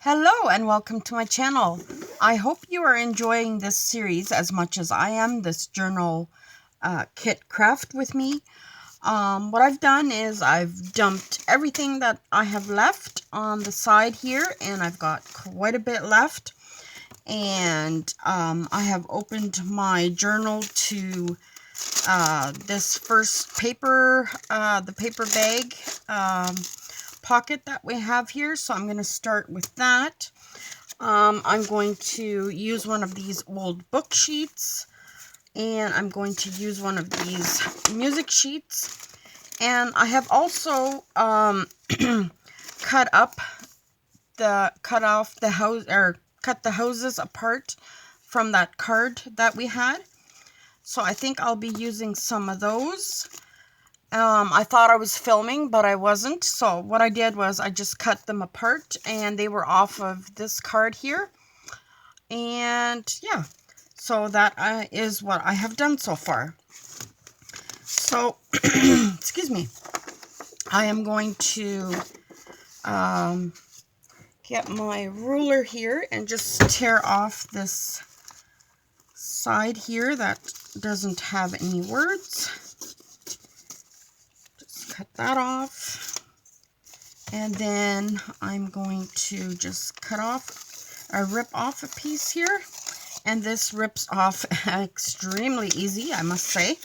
Hello and welcome to my channel. I hope you are enjoying this series as much as I am, this journal kit craft with me. What I've done is I've dumped everything that I have left on the side here, and I've got quite a bit left. And I have opened my journal to this first paper, the paper bag pocket that we have here. So I'm going to start with that. I'm going to use one of these old book sheets, and I'm going to use one of these music sheets, and I have also cut the hoses apart from that card that we had. So I think I'll be using some of those. I thought I was filming, but I wasn't. So what I did was I just cut them apart, and they were off of this card here. And yeah, so that is what I have done so far. So, excuse me, I am going to get my ruler here and just tear off this side here that doesn't have any words. Cut that off, and then I'm going to just rip off a piece here, and this rips off extremely easy, I must say.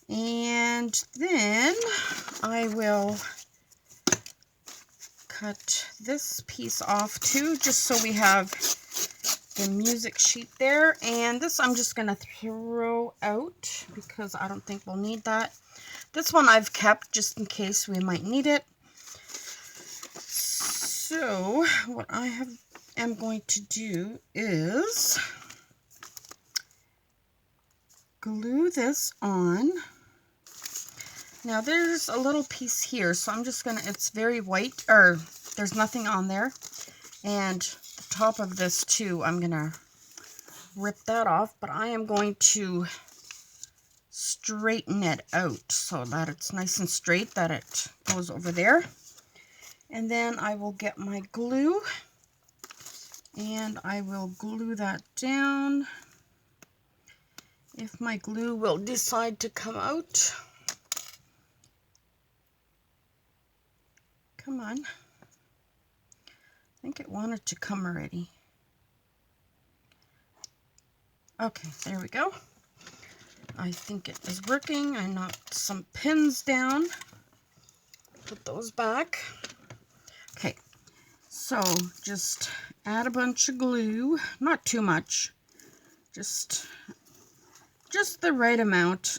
And then I will cut this piece off too, just so we have the music sheet there. And this I'm just going to throw out because I don't think we'll need that. This one I've kept just in case we might need it. So what I am going to do is glue this on. Now there's a little piece here, so I'm just gonna, it's very white, or there's nothing on there. And the top of this too, I'm gonna rip that off, but I am going to straighten it out so that it's nice and straight, that it goes over there. And then I will get my glue, and I will glue that down. If my glue will decide to come out. Come on. I think it wanted to come already. Okay, there we go. I think it is working. I knocked some pins down. Put those back. Okay, so just add a bunch of glue. Not too much. Just the right amount.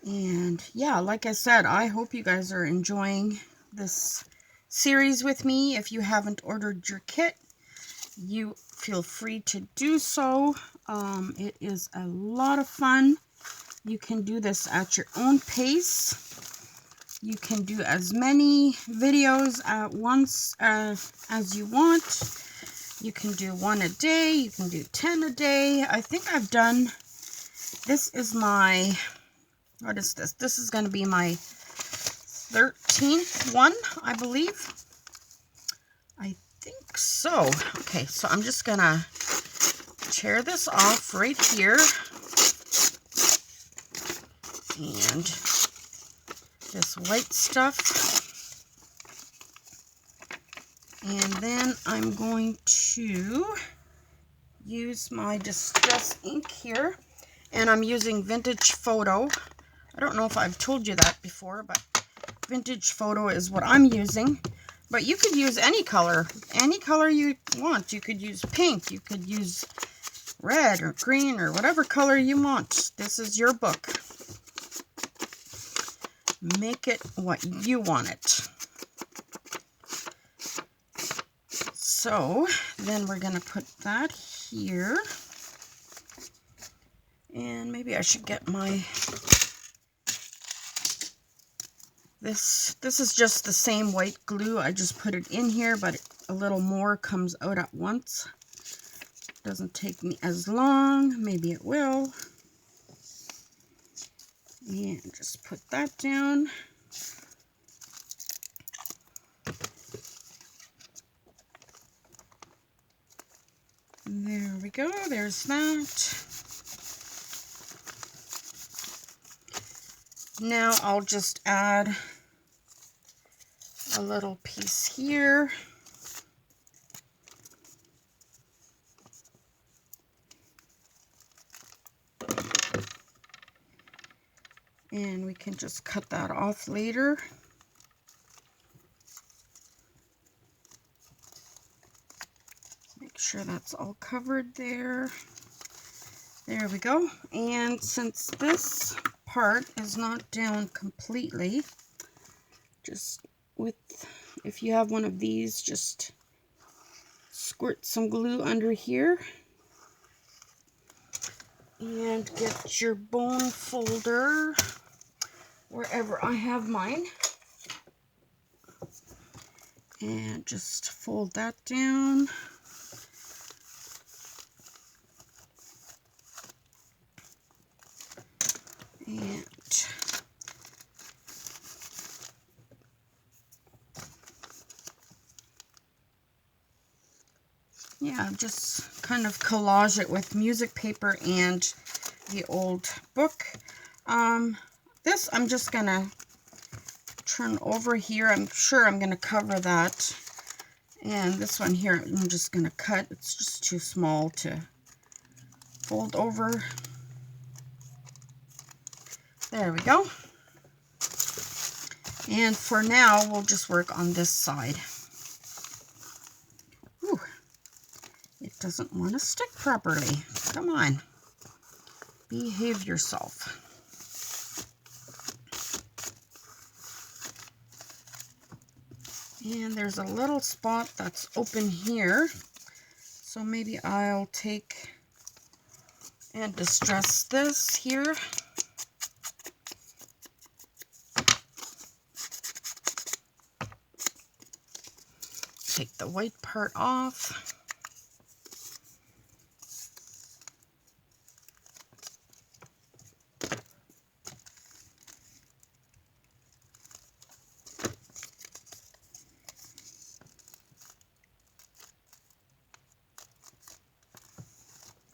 And yeah, like I said, I hope you guys are enjoying this series with me. If you haven't ordered your kit, you feel free to do so. It is a lot of fun. You can do this at your own pace. You can do as many videos at once as you want. You can do 1 a day. You can do 10 a day. I think I've done, this is my, what is this? This is going to be my 13th one, I believe. I think so. Okay, so I'm just going to tear this off right here. And this white stuff. And then I'm going to use my Distress ink here. And I'm using Vintage Photo. I don't know if I've told you that before, but Vintage Photo is what I'm using. But you could use any color you want. You could use pink, you could use red or green or whatever color you want. This is your book. Make it what you want it. So then we're going to put that here. And maybe I should get my, this is just the same white glue. I just put it in here, but a little more comes out at once. Doesn't take me as long. Maybe it will. And just put that down. There we go, there's that. Now I'll just add a little piece here. And we can just cut that off later. Make sure that's all covered there. There we go. And since this part is not down completely, just if you have one of these, just squirt some glue under here. And get your bone folder wherever I have mine. And just fold that down. And yeah, just kind of collage it with music paper and the old book. This I'm just gonna turn over here. I'm sure I'm gonna cover that. And this one here I'm just gonna cut. It's just too small to fold over. There we go. And for now, we'll just work on this side. Whew. It doesn't want to stick properly. Come on. Behave yourself. And there's a little spot that's open here. So maybe I'll take and distress this here. Take the white part off.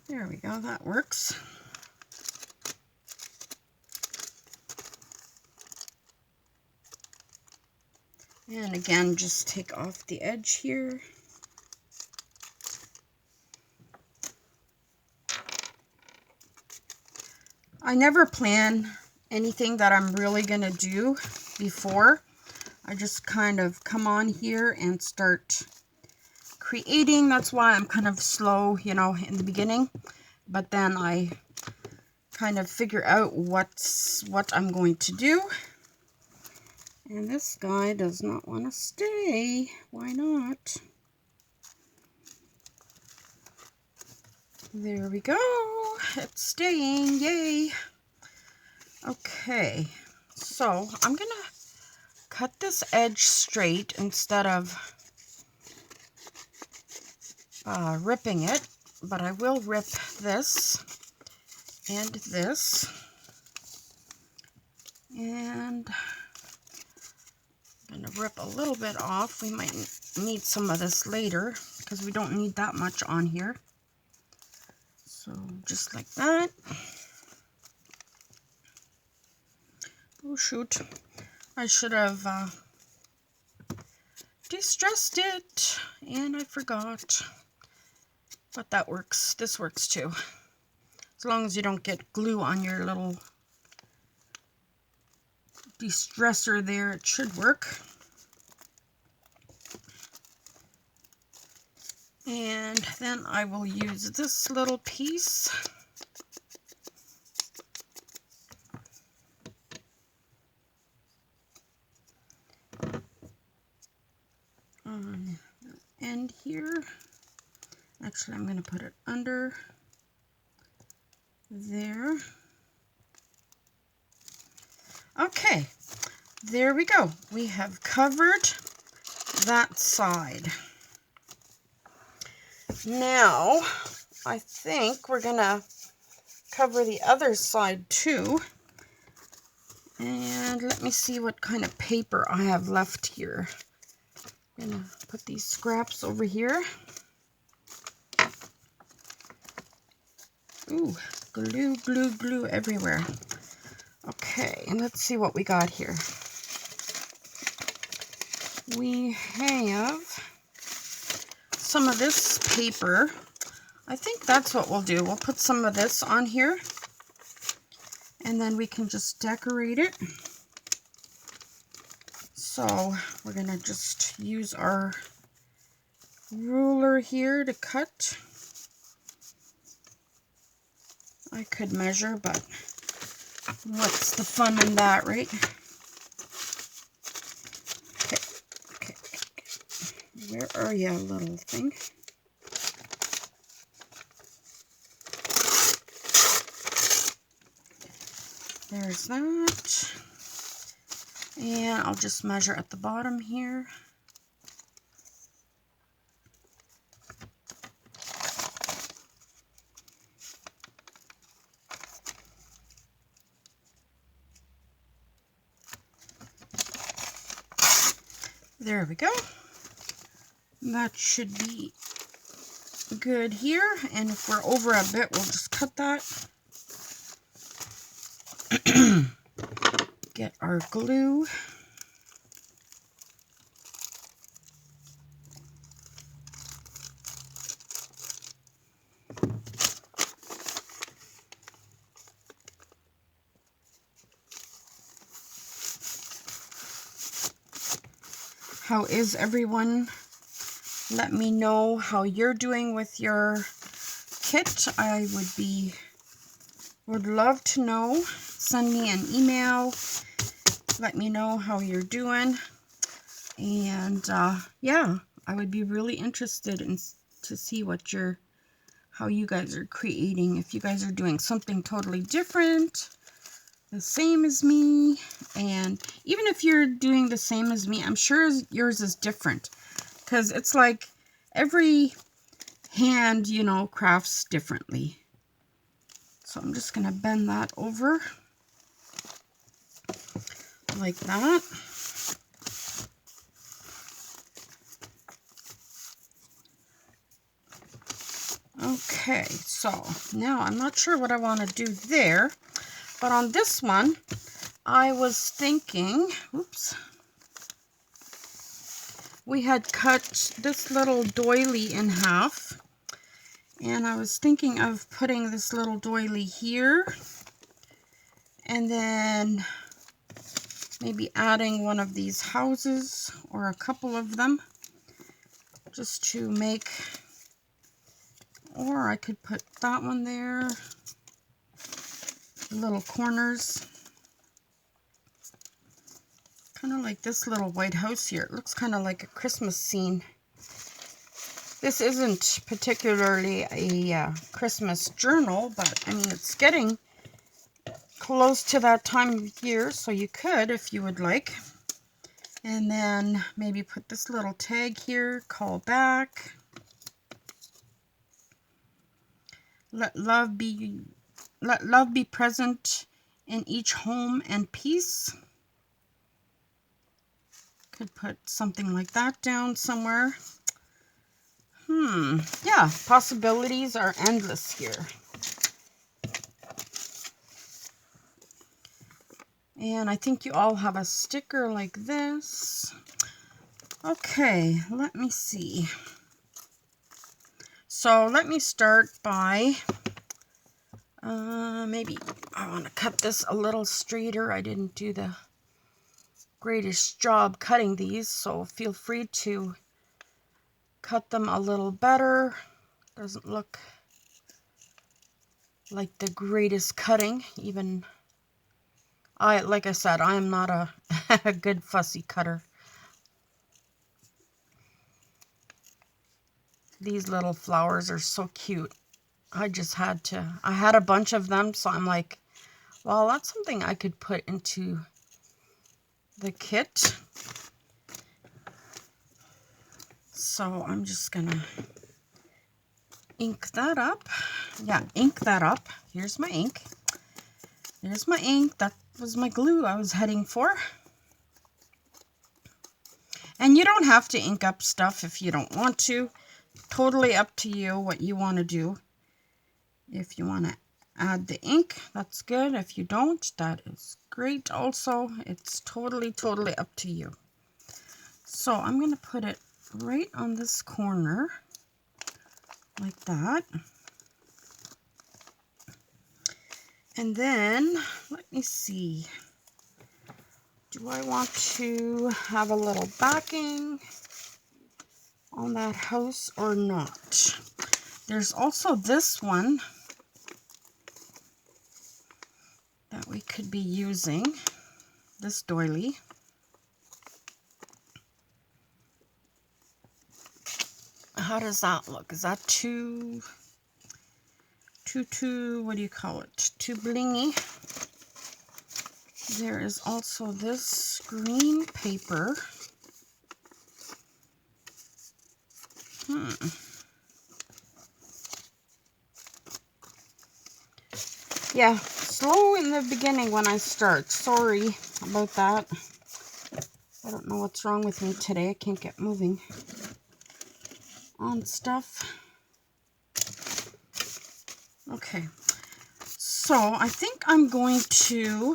There we go, that works. And again, just take off the edge here. I never plan anything that I'm really gonna do before. I just kind of come on here and start creating. That's why I'm kind of slow, you know, in the beginning. But then I kind of figure out what I'm going to do. And this guy does not want to stay. Why not? There we go. It's staying. Yay. Okay. So I'm going to cut this edge straight instead of ripping it. But I will rip this and this. And I'm going to rip a little bit off. We might need some of this later because we don't need that much on here. So just like that. Oh shoot, I should have distressed it and I forgot. But that works. This works too. As long as you don't get glue on your little distressor there, it should work. And then I will use this little piece. On the end here. Actually, I'm going to put it under there. Okay, there we go. We have covered that side. Now, I think we're going to cover the other side too. And let me see what kind of paper I have left here. I'm going to put these scraps over here. Ooh, glue, glue, glue everywhere. Okay, and let's see what we got here. We have some of this paper. I think that's what we'll do. We'll put some of this on here, and then we can just decorate it. So we're going to just use our ruler here to cut. I could measure, but what's the fun in that, right? Okay. Where are you, little thing? There's that. And I'll just measure at the bottom here. There we go. That should be good here. And if we're over a bit, we'll just cut that. Get our glue. How is everyone? Let me know how you're doing with your kit. I would love to know. Send me an email. Let me know how you're doing. And yeah, I would be really interested in to see how you guys are creating. If you guys are doing something totally different, the same as me, and even if you're doing the same as me, I'm sure yours is different, because it's like every hand, you know, crafts differently. So I'm just gonna bend that over like that. Okay, so now I'm not sure what I want to do there, but on this one I was thinking, oops, we had cut this little doily in half, and I was thinking of putting this little doily here, and then maybe adding one of these houses or a couple of them, just to make, or I could put that one there, the little corners. Kind of like this little white house here. It looks kind of like a Christmas scene. This isn't particularly a Christmas journal, but I mean, it's getting close to that time of year, so you could, if you would like. And then maybe put this little tag here, call back. Let love be present in each home and peace. Could put something like that down somewhere. Yeah, possibilities are endless here. And I think you all have a sticker like this. Okay, let me see. So let me start by, maybe I want to cut this a little straighter. I didn't do the greatest job cutting these, so feel free to cut them a little better. Doesn't look like the greatest cutting. Even like I said, I am not a good fussy cutter. These little flowers are so cute. I had a bunch of them, so I'm like, well, that's something I could put into the kit. So I'm just gonna ink that up. Yeah, ink that up. Here's my ink. There's my ink. That was my glue I was heading for. And you don't have to ink up stuff if you don't want to. Totally up to you what you want to do. If you want to add the ink, that's good. If you don't, that is great also. It's totally up to you. So I'm going to put it right on this corner like that. And then, let me see. Do I want to have a little backing on that house or not? There's also this one that we could be using, this doily. How does that look? Is that too, what do you call it? Too blingy? There is also this green paper. Yeah, slow in the beginning when I start. Sorry about that. I don't know what's wrong with me today. I can't get moving on stuff. Okay, so I think I'm going to,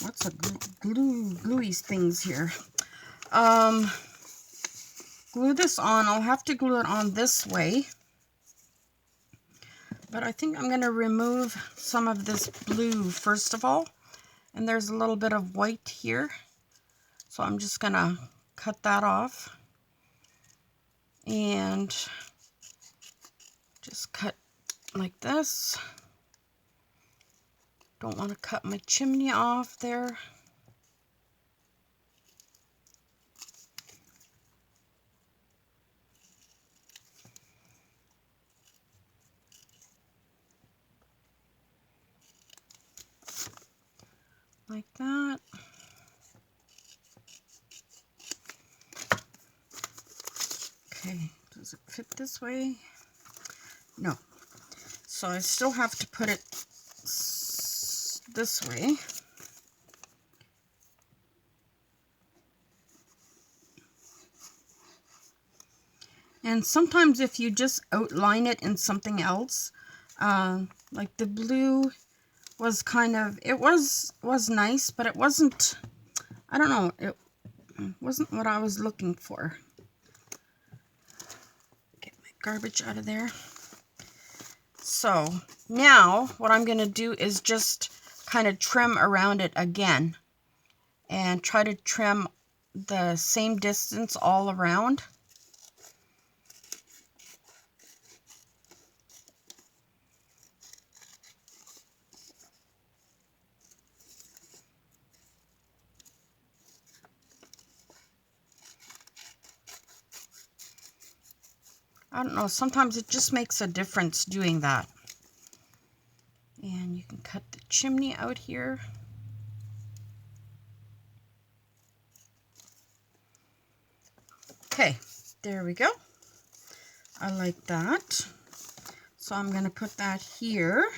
what's a gluey things here? Glue this on. I'll have to glue it on this way. But I think I'm going to remove some of this blue first of all. And there's a little bit of white here. So I'm just going to cut that off. And just cut like this. Don't want to cut my chimney off there. Like that. Okay, does it fit this way? No. So I still have to put it this way. And sometimes if you just outline it in something else, like the blue was kind of, it was nice, but it wasn't, I don't know, it wasn't what I was looking for. Get my garbage out of there. So now what I'm going to do is just kind of trim around it again and try to trim the same distance all around. I don't know, sometimes it just makes a difference doing that. And you can cut the chimney out here. Okay, there we go. I like that. So I'm going to put that here.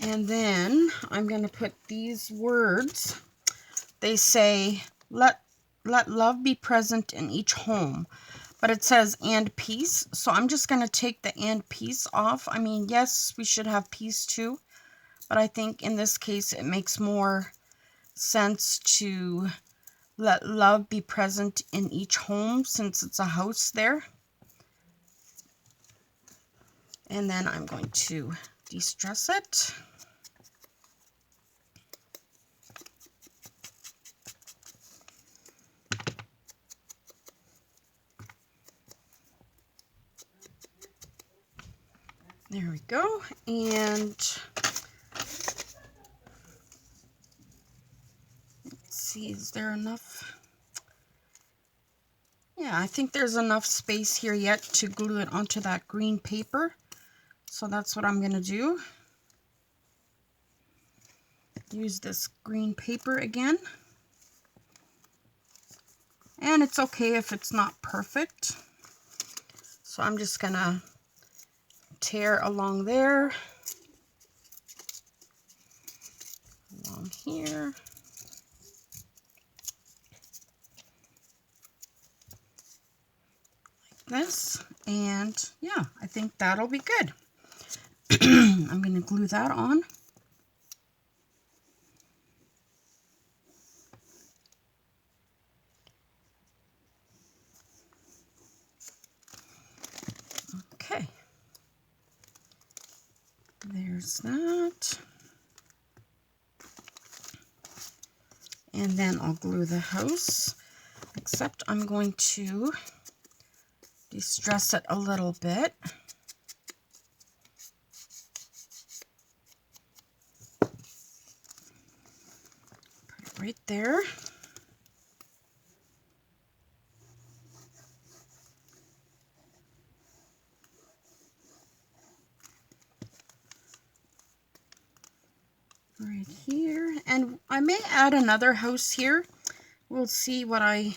And then I'm going to put these words. They say, let love be present in each home. But it says, and peace. So I'm just going to take the and peace off. I mean, yes, we should have peace too. But I think in this case, it makes more sense to let love be present in each home since it's a house there. And then I'm going to de-stress it. There we go. And let's see, is there enough? Yeah, I think there's enough space here yet to glue it onto that green paper. So that's what I'm going to do. Use this green paper again. And it's okay if it's not perfect. So I'm just going to tear along there, along here, like this, And yeah, I think that'll be good. I'm going to glue that on. Okay. There's that. And then I'll glue the house, except I'm going to de-stress it a little bit. Put it right there. Right here. And I may add another house here. We'll see what I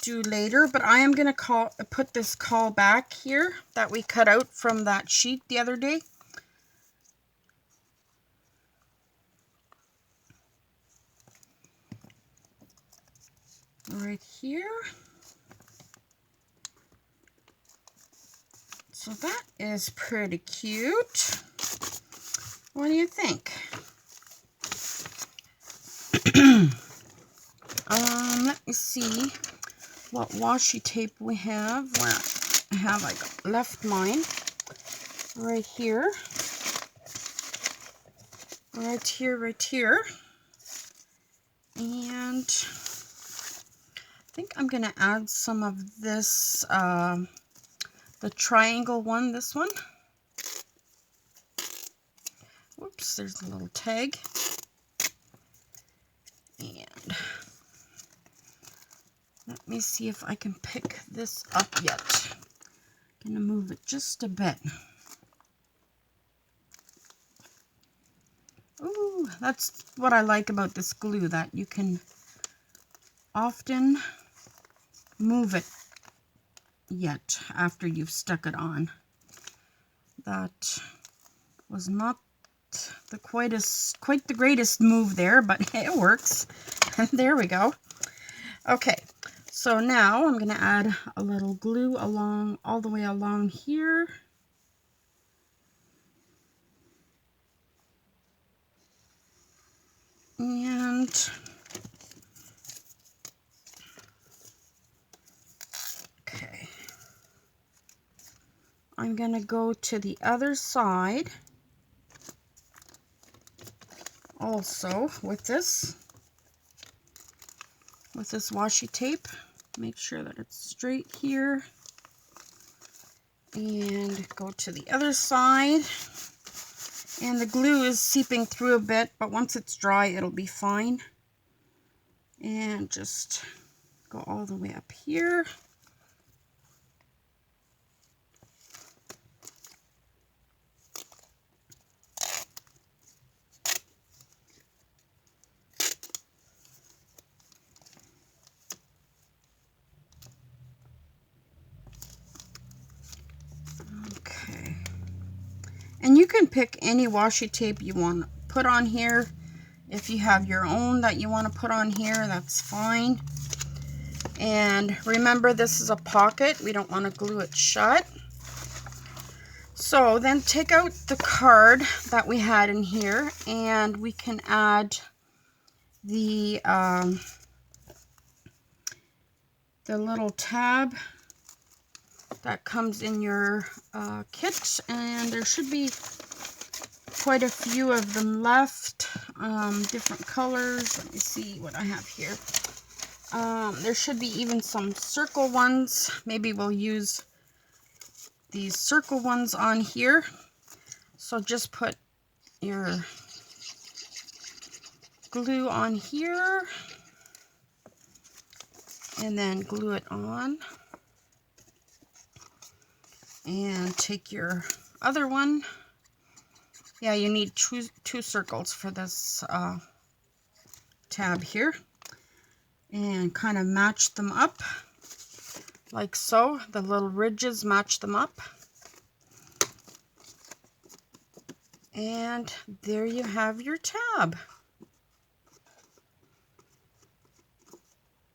do later, but I am going to put this caul back here that we cut out from that sheet the other day. Right here. So that is pretty cute. What do you think? Let me see what washi tape we have. Where have I left mine? Right here. Right here, right here. And I think I'm going to add some of this, the triangle one, this one. Whoops, there's a little tag. And let me see if I can pick this up yet. I'm going to move it just a bit. Ooh, that's what I like about this glue, that you can often move it yet after you've stuck it on. That was not quite the greatest move there, but it works. There we go. Okay, so now I'm going to add a little glue all the way along here. And okay, I'm going to go to the other side also with this washi tape. Make sure that it's straight here. And go to the other side. And the glue is seeping through a bit, but once it's dry, it'll be fine. And just go all the way up here. Okay. And you can pick any washi tape you want to put on here. If you have your own that you want to put on here, that's fine. And remember, this is a pocket. We don't want to glue it shut. So then take out the card that we had in here, and we can add the little tab that comes in your kit, and there should be quite a few of them left, different colors. Let me see what I have here. There should be even some circle ones. Maybe we'll use these circle ones on here. So just put your glue on here and then glue it on. And take your other one. Yeah, you need two circles for this tab here. And kind of match them up like so. The little ridges match them up. And there you have your tab.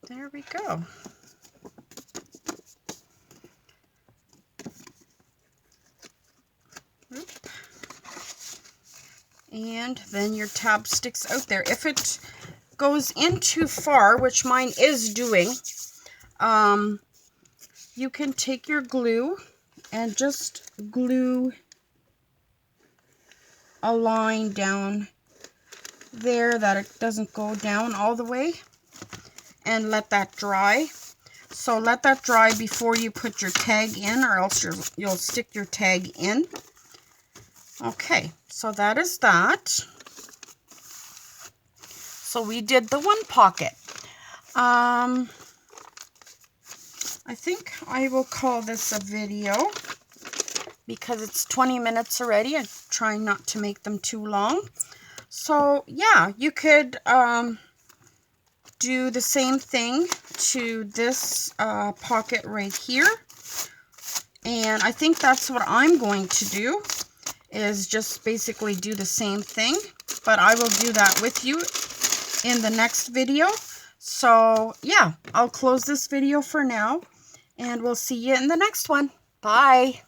There we go. And then your tab sticks out there. If it goes in too far, which mine is doing, you can take your glue and just glue a line down there that it doesn't go down all the way, and let that dry. So let that dry before you put your tag in, or else you'll stick your tag in. Okay, so that is that. So we did the one pocket. I think I will call this a video because it's 20 minutes already. I'm trying not to make them too long. So yeah, you could do the same thing to this pocket right here. And I think that's what I'm going to do, is just basically do the same thing. But I will do that with you in the next video. So yeah, I'll close this video for now, and we'll see you in the next one. Bye.